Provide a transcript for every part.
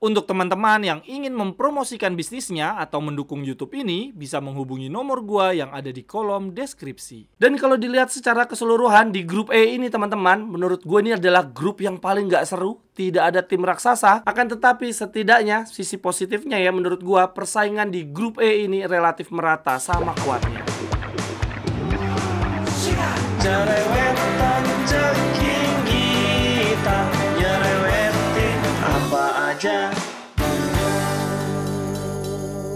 Untuk teman-teman yang ingin mempromosikan bisnisnya atau mendukung YouTube ini, bisa menghubungi nomor gua yang ada di kolom deskripsi. Dan kalau dilihat secara keseluruhan di grup E ini teman-teman, menurut gua ini adalah grup yang paling gak seru. Tidak ada tim raksasa, akan tetapi setidaknya sisi positifnya ya menurut gua, persaingan di grup E ini relatif merata sama kuatnya. Cerewetan ceking kita, nyerewetin apa aja.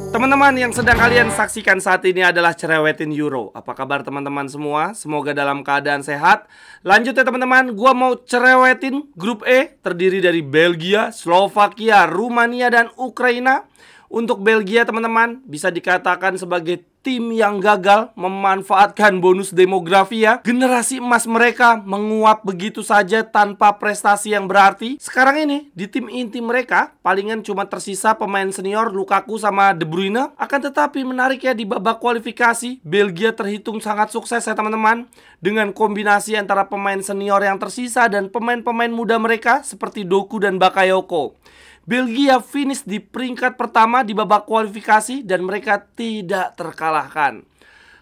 Teman-teman yang sedang kalian saksikan saat ini adalah Cerewetin Euro. Apa kabar teman-teman semua? Semoga dalam keadaan sehat. Lanjut ya teman-teman, gua mau cerewetin grup E terdiri dari Belgia, Slovakia, Rumania, dan Ukraina. Untuk Belgia teman-teman bisa dikatakan sebagai tim yang gagal memanfaatkan bonus demografi ya. Generasi emas mereka menguap begitu saja tanpa prestasi yang berarti. Sekarang ini di tim inti mereka palingan cuma tersisa pemain senior Lukaku sama De Bruyne. Akan tetapi menarik ya, di babak kualifikasi Belgia terhitung sangat sukses ya teman-teman, dengan kombinasi antara pemain senior yang tersisa dan pemain-pemain muda mereka seperti Doku dan Bakayoko. Belgia finish di peringkat pertama di babak kualifikasi dan mereka tidak terkalahkan.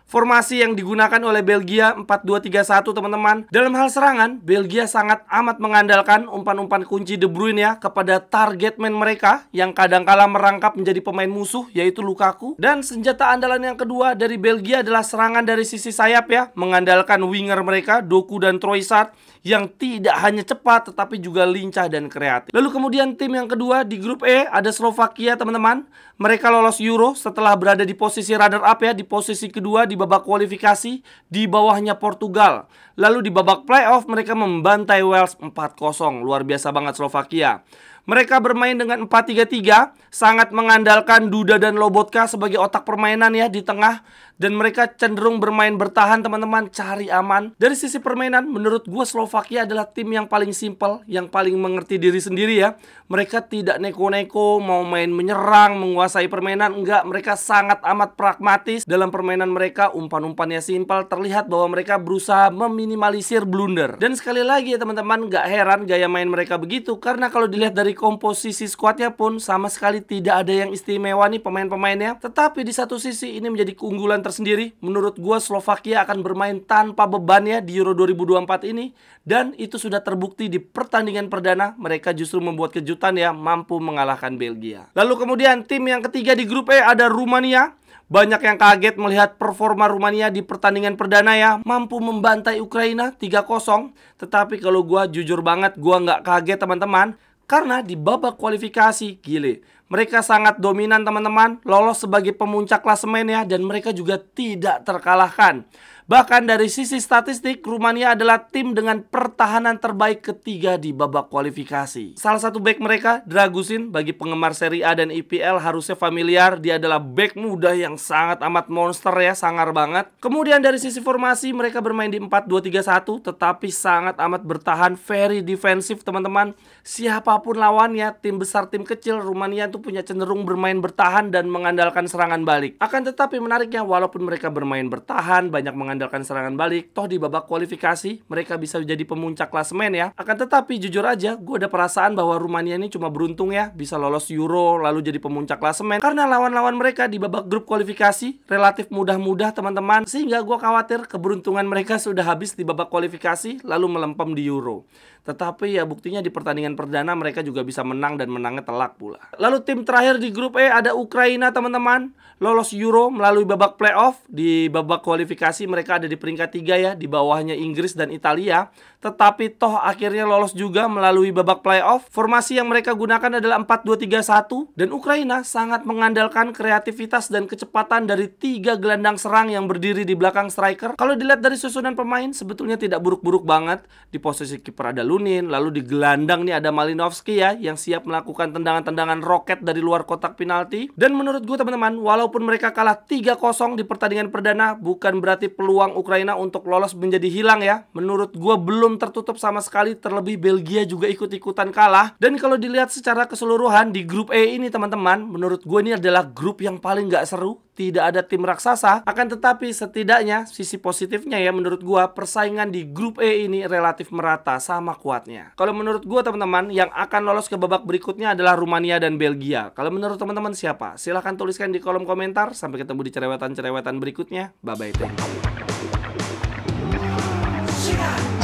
Formasi yang digunakan oleh Belgia 4-2-3-1 teman-teman. Dalam hal serangan, Belgia sangat amat mengandalkan umpan-umpan kunci De Bruyne ya kepada target man mereka yang kadangkala merangkap menjadi pemain musuh, yaitu Lukaku. Dan senjata andalan yang kedua dari Belgia adalah serangan dari sisi sayap ya, mengandalkan winger mereka Doku dan Troissard yang tidak hanya cepat tetapi juga lincah dan kreatif. Lalu kemudian tim yang kedua di grup E ada Slovakia teman-teman. Mereka lolos Euro setelah berada di posisi runner up ya, di posisi kedua di babak kualifikasi di bawahnya Portugal. Lalu di babak playoff mereka membantai Wales 4-0. Luar biasa banget Slovakia. Mereka bermain dengan 4-3-3, sangat mengandalkan Duda dan Lobotka sebagai otak permainan ya di tengah. Dan mereka cenderung bermain bertahan teman-teman, cari aman. Dari sisi permainan, menurut gue Slovakia adalah tim yang paling simpel, yang paling mengerti diri sendiri ya. Mereka tidak neko-neko, mau main menyerang, menguasai permainan, enggak. Mereka sangat amat pragmatis dalam permainan mereka, umpan-umpannya simpel. Terlihat bahwa mereka berusaha meminimalisir blunder. Dan sekali lagi ya teman-teman, gak heran gaya main mereka begitu, karena kalau dilihat dari komposisi skuadnya pun sama sekali tidak ada yang istimewa nih pemain-pemainnya. Tetapi di satu sisi ini menjadi keunggulan tersendiri. Menurut gua Slovakia akan bermain tanpa beban ya di Euro 2024 ini. Dan itu sudah terbukti di pertandingan perdana. Mereka justru membuat kejutan ya, mampu mengalahkan Belgia. Lalu kemudian tim yang ketiga di grup E ada Rumania. Banyak yang kaget melihat performa Rumania di pertandingan perdana ya, mampu membantai Ukraina 3-0. Tetapi kalau gua jujur banget, gua nggak kaget teman-teman. Karena di babak kualifikasi, gile, mereka sangat dominan teman-teman, lolos sebagai pemuncak klasemen ya, dan mereka juga tidak terkalahkan. Bahkan dari sisi statistik, Rumania adalah tim dengan pertahanan terbaik ketiga di babak kualifikasi. Salah satu back mereka, Dragusin, bagi penggemar Serie A dan IPL harusnya familiar. Dia adalah back muda yang sangat amat monster ya, sangar banget. Kemudian dari sisi formasi, mereka bermain di 4-2-3-1, tetapi sangat amat bertahan, very defensif teman-teman. Siapapun lawannya, tim besar, tim kecil, Rumania itu punya cenderung bermain bertahan dan mengandalkan serangan balik. Akan tetapi menariknya, walaupun mereka bermain bertahan, banyak mengandalkan serangan balik, toh di babak kualifikasi mereka bisa jadi pemuncak klasemen ya. Akan tetapi jujur aja, gue ada perasaan bahwa Rumania ini cuma beruntung ya, bisa lolos Euro lalu jadi pemuncak klasemen, karena lawan-lawan mereka di babak grup kualifikasi relatif mudah-mudah teman-teman. Sehingga gue khawatir keberuntungan mereka sudah habis di babak kualifikasi lalu melempem di Euro. Tetapi ya buktinya di pertandingan perdana mereka juga bisa menang, dan menangnya telak pula. Lalu tim terakhir di grup E ada Ukraina teman-teman. Lolos Euro melalui babak playoff. Di babak kualifikasi mereka ada di peringkat 3 ya, di bawahnya Inggris dan Italia. Tetapi toh akhirnya lolos juga melalui babak playoff. Formasi yang mereka gunakan adalah 4-2-3-1. Dan Ukraina sangat mengandalkan kreativitas dan kecepatan dari 3 gelandang serang yang berdiri di belakang striker. Kalau dilihat dari susunan pemain sebetulnya tidak buruk-buruk banget. Di posisi kiper ada Lunin, lalu di gelandang nih ada Malinovskyi ya, yang siap melakukan tendangan-tendangan roket dari luar kotak penalti. Dan menurut gue teman-teman, walaupun mereka kalah 3-0 di pertandingan perdana, bukan berarti peluang Ukraina untuk lolos menjadi hilang ya. Menurut gue belum tertutup sama sekali, terlebih Belgia juga ikut-ikutan kalah. Dan kalau dilihat secara keseluruhan di grup E ini teman-teman, menurut gue ini adalah grup yang paling gak seru. tidak ada tim raksasa. Akan tetapi setidaknya sisi positifnya ya menurut gua, persaingan di grup E ini relatif merata sama kuatnya. Kalau menurut gua teman-teman, yang akan lolos ke babak berikutnya adalah Rumania dan Belgia. Kalau menurut teman-teman siapa? Silahkan tuliskan di kolom komentar. Sampai ketemu di cerewetan-cerewetan berikutnya. Bye bye, thank you.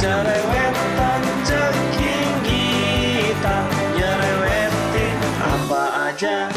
Cerewetan ceking kita nyerewetin apa aja.